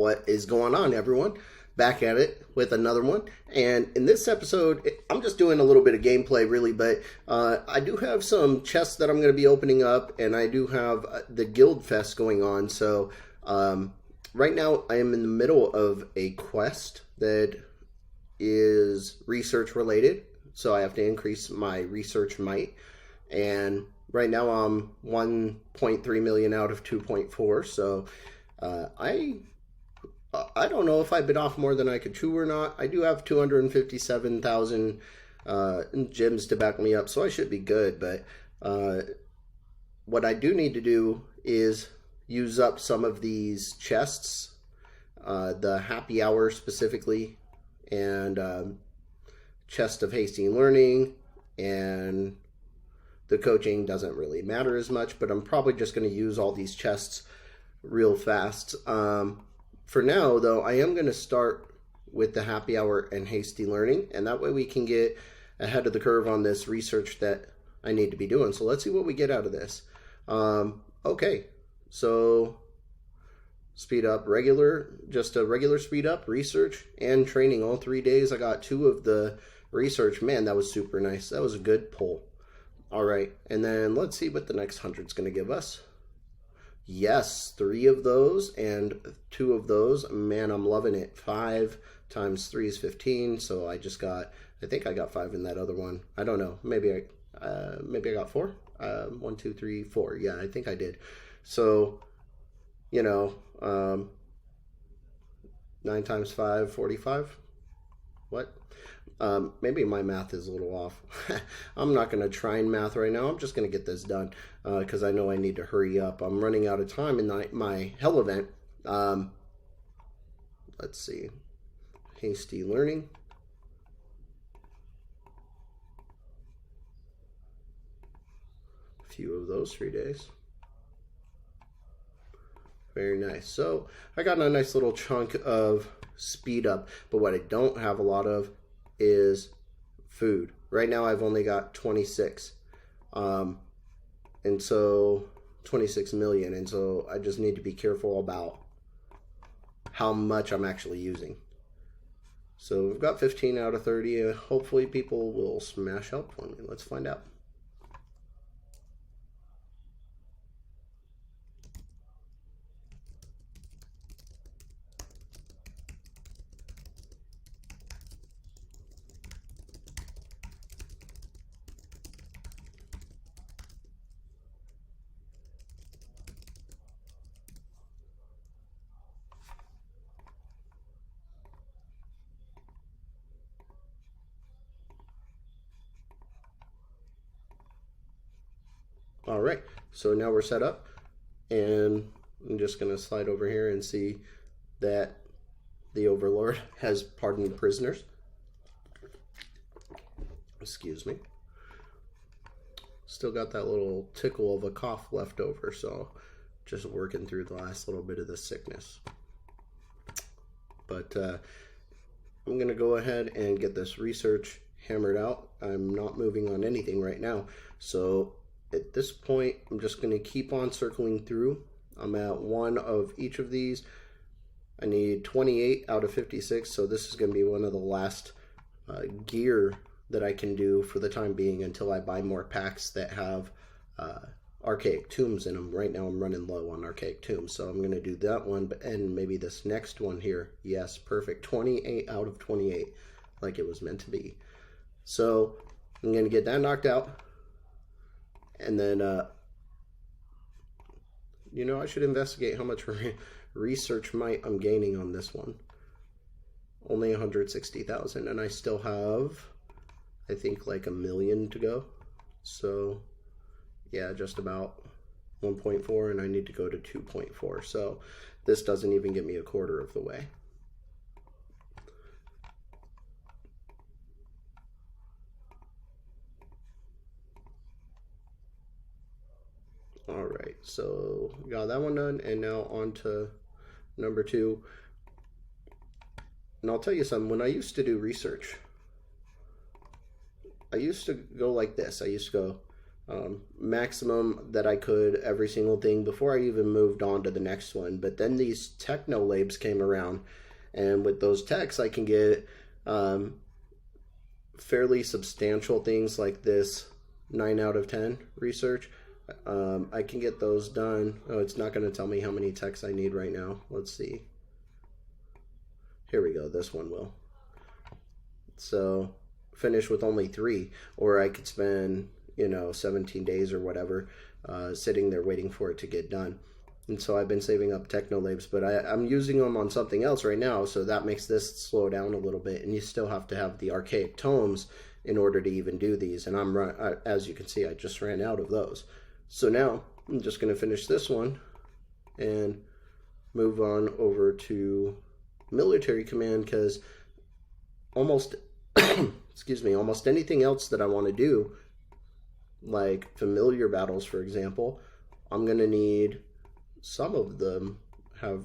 What is going on, everyone? Back at it with another one. And in this episode, I'm just doing a little bit of gameplay, really, but I do have some chests that I'm going to be opening up, and I do have the Guild Fest going on. So right now, I am in the middle of a quest that is research related. So I have to increase my research might. And right now, I'm 1.3 million out of 2.4. So I don't know if I bit off more than I could chew or not. I do have 257,000 gems to back me up, so I should be good. But what I do need to do is use up some of these chests, the happy hour specifically, and chest of hasty learning, and the coaching doesn't really matter as much, but I'm probably just going to use all these chests real fast. For now, though, I am going to start with the happy hour and hasty learning, and that way we can get ahead of the curve on this research that I need to be doing. So let's see what we get out of this. Okay, so speed up, just a regular speed up, research, and training all 3 days. I got 2 of the research. Man, that was super nice. That was a good pull. All right, and then let's see what the next 100's going to give us. Yes, 3 of those and 2 of those. Man, I'm loving it. 5 times 3 is 15. So I think I got 5 in that other one. I don't know. Maybe I got 4. 1, 2, 3, 4. Yeah, I think I did. So, 9 times 5, 45. What? Maybe my math is a little off. I'm not going to try and math right now. I'm just going to get this done because I know I need to hurry up. I'm running out of time in my hell event. Let's see. Hasty learning. A few of those 3 days. Very nice. So I got a nice little chunk of speed up, but what I don't have a lot of is food. Right now I've only got 26 and so 26 million, and so I just need to be careful about how much I'm actually using. So we've got 15 out of 30 and hopefully people will smash help for me. Let's find out. All right, so now we're set up, and I'm just going to slide over here and see that the Overlord has pardoned prisoners. Excuse me. Still got that little tickle of a cough left over, so just working through the last little bit of the sickness. But I'm going to go ahead and get this research hammered out. I'm not moving on anything right now, so at this point, I'm just going to keep on circling through. I'm at 1 of each of these. I need 28 out of 56, so this is going to be one of the last gear that I can do for the time being until I buy more packs that have archaic tombs in them. Right now I'm running low on archaic tombs, so I'm going to do that one, and maybe this next one here. Yes, perfect. 28 out of 28, like it was meant to be. So I'm going to get that knocked out. And then, I should investigate how much research might I'm gaining on this one. Only 160,000, and I still have, I think, like 1 million to go. So, yeah, just about 1.4, and I need to go to 2.4. So this doesn't even get me a quarter of the way. All right, so got that one done, and now on to number 2. And I'll tell you something, when I used to do research, I used to go like this. I used to go maximum that I could every single thing before I even moved on to the next one. But then these techno labs came around, and with those techs, I can get fairly substantial things like this 9 out of 10 research. I can get those done. Oh, it's not going to tell me how many techs I need right now. Let's see. Here we go. This one will. So finish with only 3, or I could spend 17 days or whatever sitting there waiting for it to get done. And so I've been saving up technolabes, but I'm using them on something else right now, so that makes this slow down a little bit. And you still have to have the archaic tomes in order to even do these. And as you can see, I just ran out of those. So now I'm just going to finish this one and move on over to military command, because almost excuse me, almost anything else that I want to do, like familiar battles, for example, I'm going to need, some of them have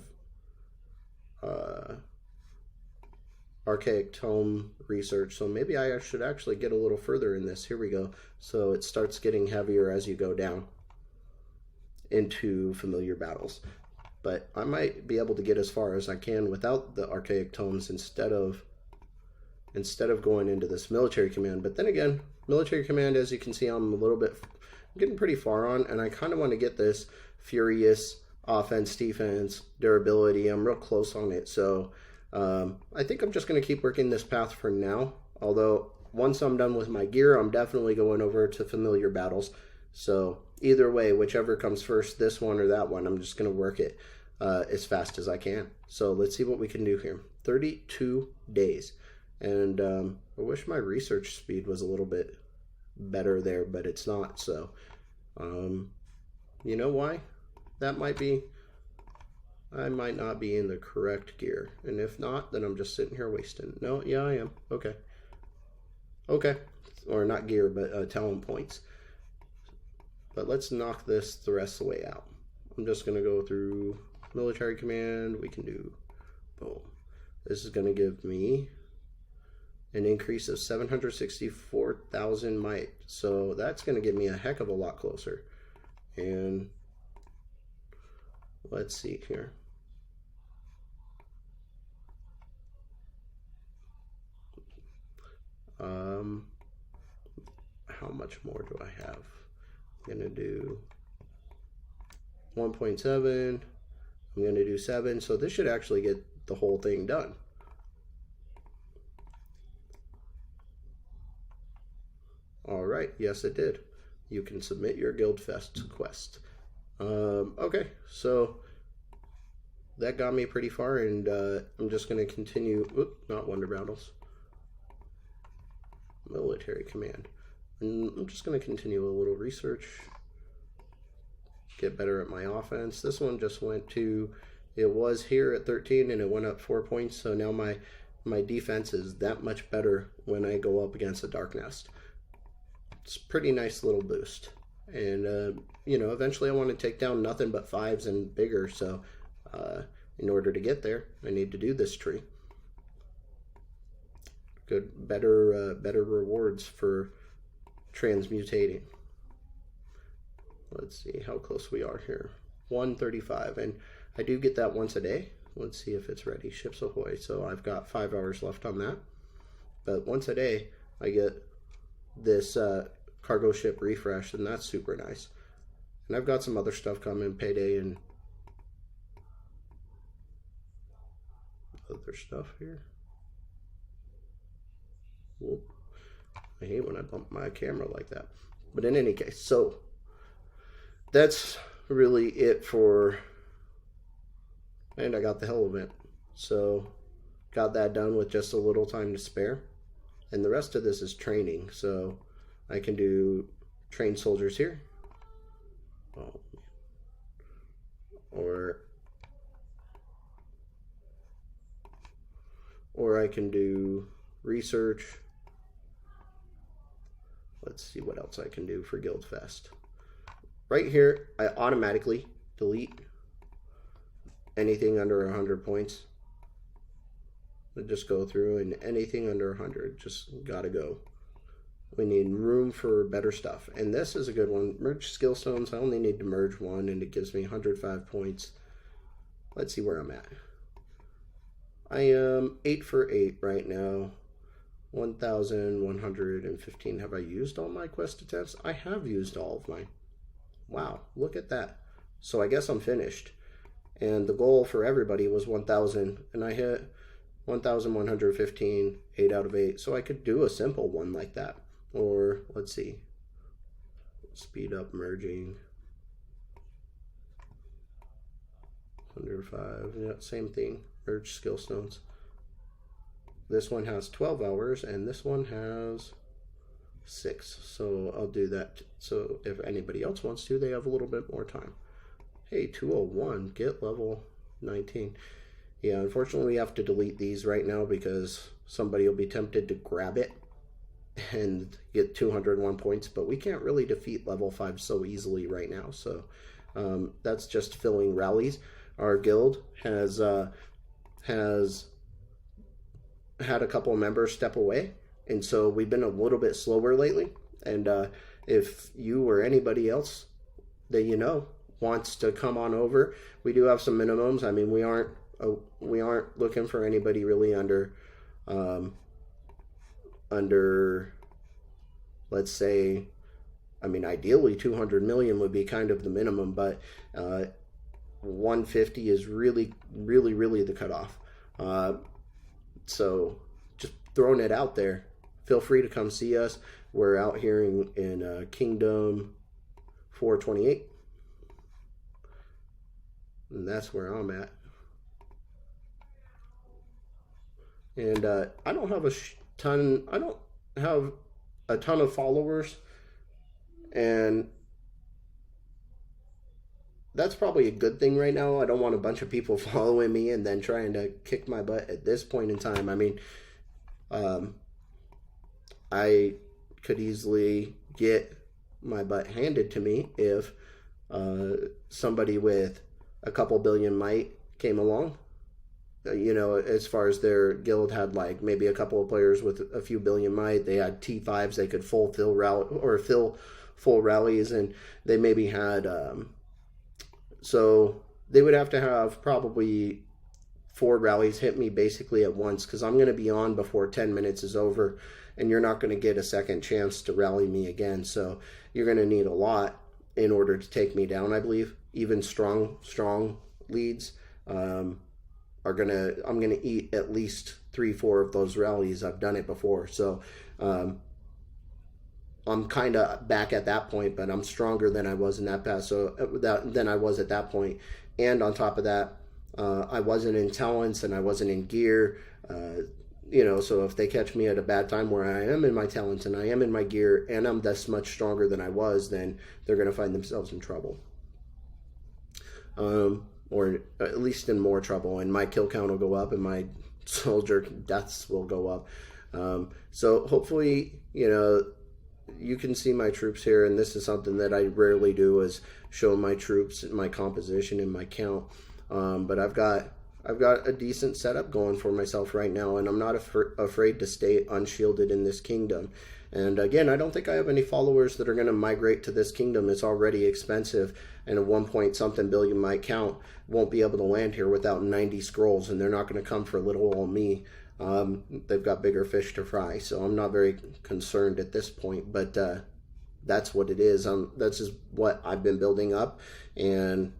archaic tome research, so maybe I should actually get a little further in this. Here we go. So it starts getting heavier as you go down into familiar battles, but I might be able to get as far as I can without the archaic tomes instead of going into this military command. But then again, military command, as you can see, I'm getting pretty far on, and I kind of want to get this furious offense, defense, durability. I'm real close on it, so I think I'm just going to keep working this path for now. Although once I'm done with my gear, I'm definitely going over to familiar battles. So either way, whichever comes first, this one or that one, I'm just going to work it as fast as I can. So let's see what we can do here. 32 days. And I wish my research speed was a little bit better there, but it's not. So you know why? That might be, I might not be in the correct gear. And if not, then I'm just sitting here wasting. No, yeah, I am. Okay. Okay. Or not gear, but talent points. But let's knock this the rest of the way out. I'm just going to go through military command. We can do, boom. This is going to give me an increase of 764,000 might. So that's going to get me a heck of a lot closer. And let's see here. How much more do I have? I'm going to do 1.7. I'm going to do 7. So this should actually get the whole thing done. All right. Yes, it did. You can submit your Guildfest quest. Okay, so that got me pretty far, and I'm just going to continue. Not Wonder Battles. Military command. And I'm just going to continue a little research. Get better at my offense. This one just went to, it was here at 13 and it went up 4 points. So now my defense is that much better when I go up against a Dark Nest. It's a pretty nice little boost. And, eventually I want to take down nothing but 5s and bigger. So in order to get there, I need to do this tree. Better rewards for transmutating. Let's see how close we are here. 135, and I do get that once a day. Let's see if it's ready. Ships ahoy. So I've got 5 hours left on that. But once a day, I get this cargo ship refresh, and that's super nice. And I've got some other stuff coming, payday and other stuff here. Whoop. I hate when I bump my camera like that. But in any case, so that's really it for, and I got the hell event. So got that done with just a little time to spare. And the rest of this is training. So I can do train soldiers here. Oh, or I can do research. Let's see what else I can do for Guildfest. Right here, I automatically delete anything under 100 points. I just go through, and anything under 100 just gotta go. We need room for better stuff. And this is a good one. Merge skill stones. I only need to merge one, and it gives me 105 points. Let's see where I'm at. I am 8 for 8 right now. 1,115. Have I used all my quest attempts? I have used all of mine. Wow, look at that. So I guess I'm finished. And the goal for everybody was 1,000, and I hit 1,115, 8 out of 8. So I could do a simple one like that. Or, let's see, speed up merging. 105, yeah, same thing. Merge skill stones. This one has 12 hours, and this one has 6. So I'll do that. So if anybody else wants to, they have a little bit more time. Hey, 201, get level 19. Yeah, unfortunately, we have to delete these right now because somebody will be tempted to grab it and get 201 points. But we can't really defeat level 5 so easily right now. So that's just filling rallies. Our guild has had a couple of members step away, and so we've been a little bit slower lately. And if you or anybody else that you know wants to come on over, we do have some minimums. I mean, we aren't looking for anybody really under let's say, I mean, ideally 200 million would be kind of the minimum, but 150 is really the cutoff. So just throwing it out there. Feel free to come see us. We're out here in Kingdom 428. And that's where I'm at. And I don't have a ton of followers. And that's probably a good thing right now. I don't want a bunch of people following me and then trying to kick my butt at this point in time. I mean, I could easily get my butt handed to me if somebody with a couple billion might came along. You know, as far as their guild had like maybe a couple of players with a few billion might, they had T5s, they could fill full rallies, and they maybe had so they would have to have probably 4 rallies hit me basically at once, because I'm going to be on before 10 minutes is over, and you're not going to get a second chance to rally me again. So you're going to need a lot in order to take me down, I believe. Even strong leads I'm going to eat at least 3-4 of those rallies. I've done it before. So I'm kind of back at that point, but I'm stronger than I was in that past. Than I was at that point. And on top of that, I wasn't in talents and I wasn't in gear. You know, so if they catch me at a bad time where I am in my talents and I am in my gear and I'm this much stronger than I was, then they're going to find themselves in trouble. Or at least in more trouble, and my kill count will go up and my soldier deaths will go up. So hopefully, you know, you can see my troops here, and this is something that I rarely do, is show my troops, my composition, and my count. But I've got a decent setup going for myself right now, and I'm not afraid to stay unshielded in this kingdom. And again, I don't think I have any followers that are going to migrate to this kingdom. It's already expensive, and a 1-point-something billion might count won't be able to land here without 90 scrolls, and they're not going to come for little old me. They've got bigger fish to fry, so I'm not very concerned at this point, but that's what it is. That's just what I've been building up, and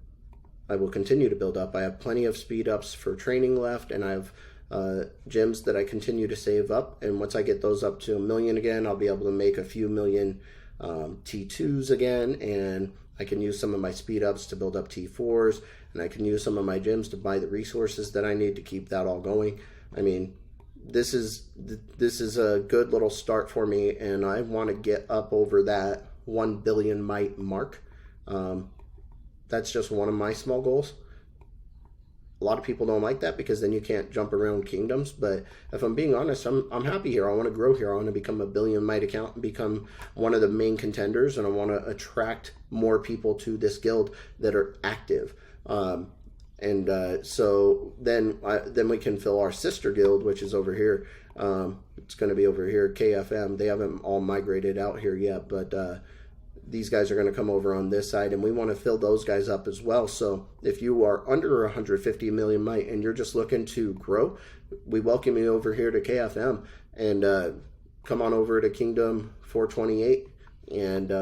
I will continue to build up. I have plenty of speed ups for training left, and I have gems that I continue to save up, and once I get those up to 1 million again, I'll be able to make a few million T2s again, and I can use some of my speed ups to build up T4s, and I can use some of my gems to buy the resources that I need to keep that all going. I mean, this is a good little start for me, and I want to get up over that 1 billion might mark. That's just one of my small goals. A lot of people don't like that because then you can't jump around kingdoms, but if I'm being honest, I'm happy here. I want to grow here. I want to become a billion might account and become one of the main contenders, and I want to attract more people to this guild that are active. And so then we can fill our sister guild, which is over here. It's going to be over here, KFM. They haven't all migrated out here yet, but these guys are going to come over on this side, and we want to fill those guys up as well. So if you are under 150 million might and you're just looking to grow, we welcome you over here to KFM, and come on over to Kingdom 428, and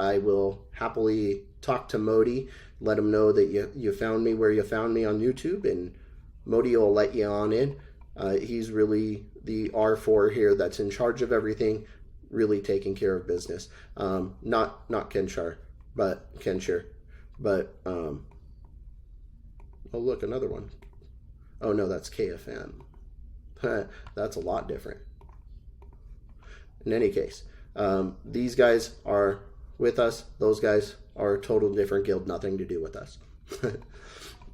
I will happily talk to Modi, let him know that you found me where you found me on YouTube, and Modi will let you on in. He's really the R4 here that's in charge of everything, really taking care of business. Not Kenshar, but Kenshir. But, oh look, another one. Oh no, that's KFM. That's a lot different. In any case, these guys are with us. Those guys are a total different guild, nothing to do with us.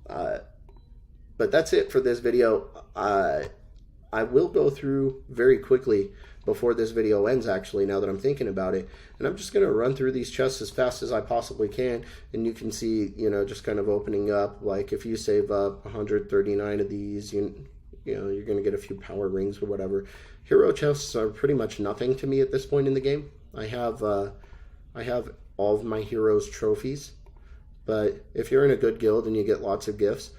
But that's it for this video. I will go through very quickly before this video ends, actually, now that I'm thinking about it. And I'm just going to run through these chests as fast as I possibly can. And you can see, you know, just kind of opening up. Like, if you save up 139 of these, you know, you're going to get a few power rings or whatever. Hero chests are pretty much nothing to me at this point in the game. I have all of my heroes' trophies. But if you're in a good guild and you get lots of gifts,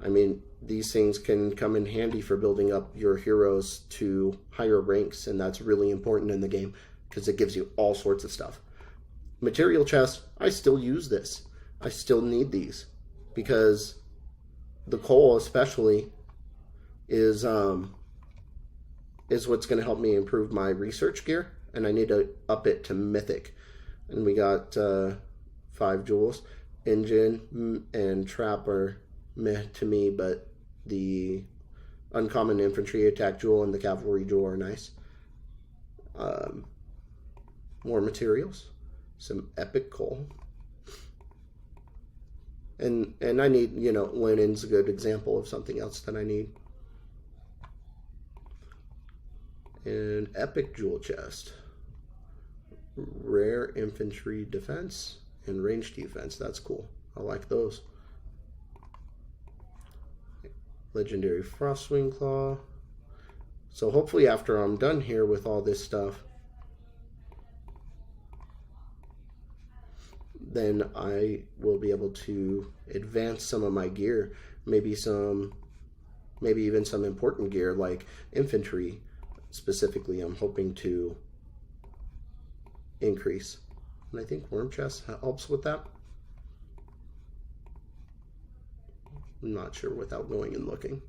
I mean, these things can come in handy for building up your heroes to higher ranks, and that's really important in the game because it gives you all sorts of stuff. Material chests, I still use this. I still need these because the coal especially is what's going to help me improve my research gear, and I need to up it to mythic. And we got 5 jewels. Engine and trap are meh to me, but the uncommon infantry attack jewel and the cavalry jewel are nice. More materials, some epic coal, and I need, you know, linen's a good example of something else that I need. And epic jewel chest, rare infantry defense and range defense. That's cool. I like those. Legendary Frostwing Claw. So hopefully after I'm done here with all this stuff, then I will be able to advance some of my gear. Maybe even some important gear like infantry specifically I'm hoping to increase. And I think Worm Chest helps with that. I'm not sure without going and looking.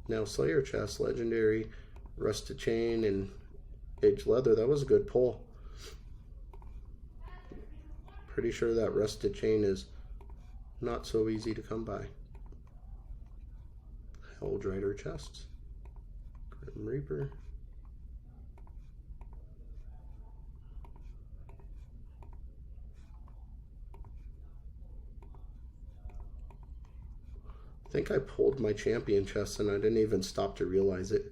Now Slayer Chest, Legendary, Rusted Chain, and Aged Leather. That was a good pull. Pretty sure that Rusted Chain is not so easy to come by. Old Rider chests. Grim Reaper. I think I pulled my champion chest and I didn't even stop to realize it.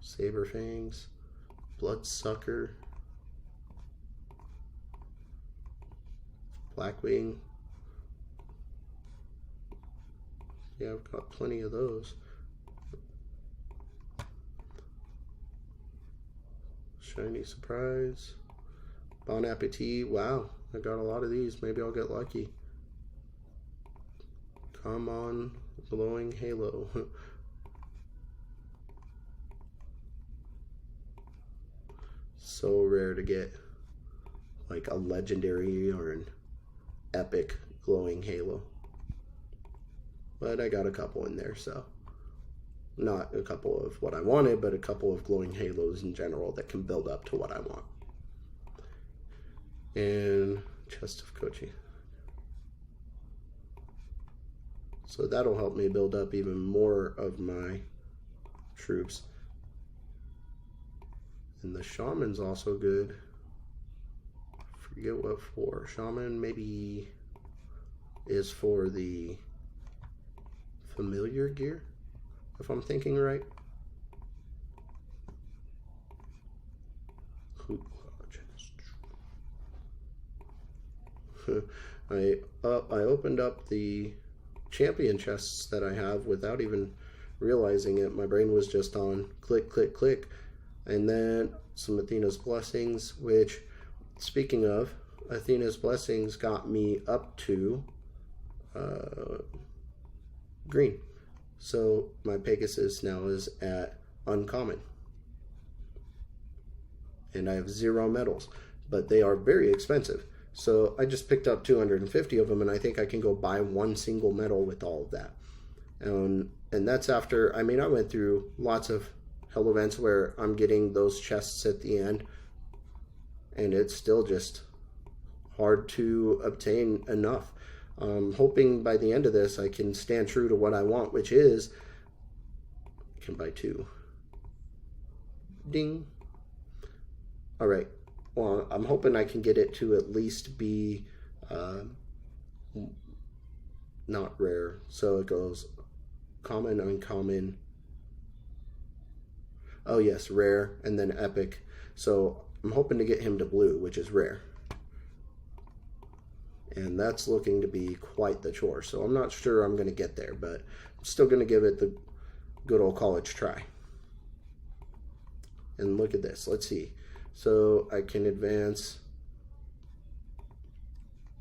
Saber Fangs, Bloodsucker, Blackwing. Yeah, I've got plenty of those. Shiny Surprise, Bon Appetit. Wow, I got a lot of these. Maybe I'll get lucky. Come on, Glowing Halo. So rare to get like a legendary or an epic glowing halo. But I got a couple in there, so not a couple of what I wanted, but a couple of glowing halos in general that can build up to what I want. And Chest of Kochi. So that'll help me build up even more of my troops. And the Shaman's also good. Forget what for. Shaman maybe is for the familiar gear. if I'm thinking right. I opened up the champion chests that I have without even realizing it. My brain was just on click, click, click. And then some Athena's Blessings, which, speaking of, Athena's Blessings got me up to green. So my Pegasus now is at uncommon. And I have 0 medals, but they are very expensive. So I just picked up 250 of them, and I think I can go buy 1 single medal with all of that. And that's after, I mean, I went through lots of hell events where I'm getting those chests at the end, and it's still just hard to obtain enough. I'm hoping by the end of this I can stand true to what I want, which is I can buy 2. Ding. All right. Well, I'm hoping I can get it to at least be not rare. So it goes common, uncommon. Oh yes, rare, and then epic. So I'm hoping to get him to blue, which is rare. And that's looking to be quite the chore. So I'm not sure I'm going to get there, but I'm still going to give it the good old college try. And look at this. Let's see. So I can advance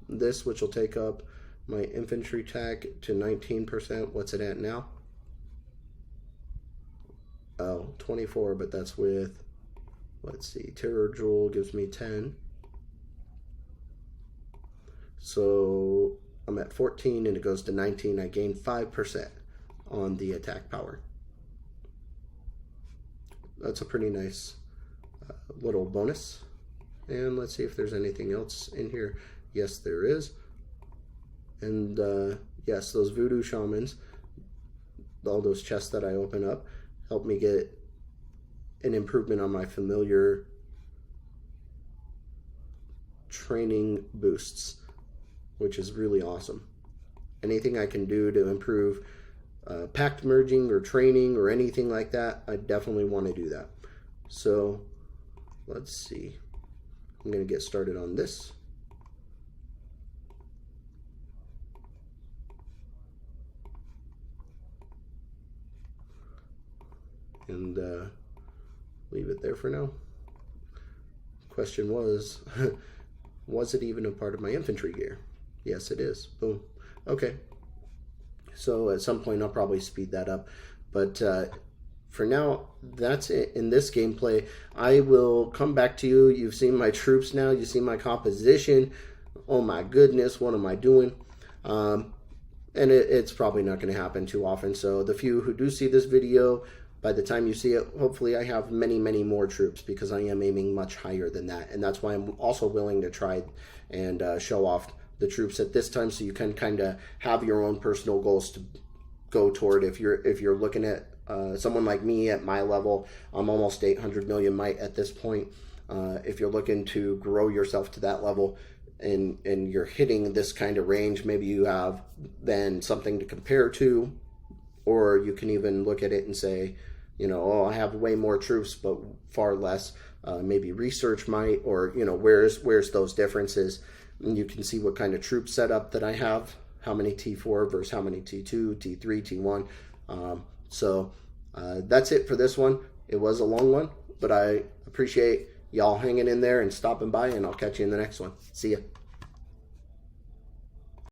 this, which will take up my infantry tag to 19%. What's it at now? Oh, 24, but that's with, let's see, Terror Jewel gives me 10. So I'm at 14 and it goes to 19. I gain 5% on the attack power. That's a pretty nice little bonus. And let's see if there's anything else in here. Yes, there is. And yes, those voodoo shamans, all those chests that I open up, help me get an improvement on my familiar training boosts, which is really awesome. Anything I can do to improve pact merging or training or anything like that, I definitely want to do that. So let's see. I'm going to get started on this. And leave it there for now. Question was, was it even a part of my infantry gear? Yes, it is. Boom. Okay. So at some point I'll probably speed that up. But for now, that's it in this gameplay. I will come back to you. You've seen my troops now. You've seen my composition. Oh my goodness, what am I doing? And it's probably not going to happen too often. So the few who do see this video, by the time you see it, hopefully I have many, many more troops, because I am aiming much higher than that. And that's why I'm also willing to try and show off the troops at this time, so you can kind of have your own personal goals to go toward. If you're looking at someone like me at my level, I'm almost 800 million might at this point. If you're looking to grow yourself to that level, and you're hitting this kind of range, maybe you have then something to compare to, or you can even look at it and say, you know, oh, I have way more troops but far less. Maybe research might, or you know, where's those differences, and you can see what kind of troop setup that I have, how many T4 versus how many T2, T3, T1. So that's it for this one. It was a long one, but I appreciate y'all hanging in there and stopping by, and I'll catch you in the next one. See ya.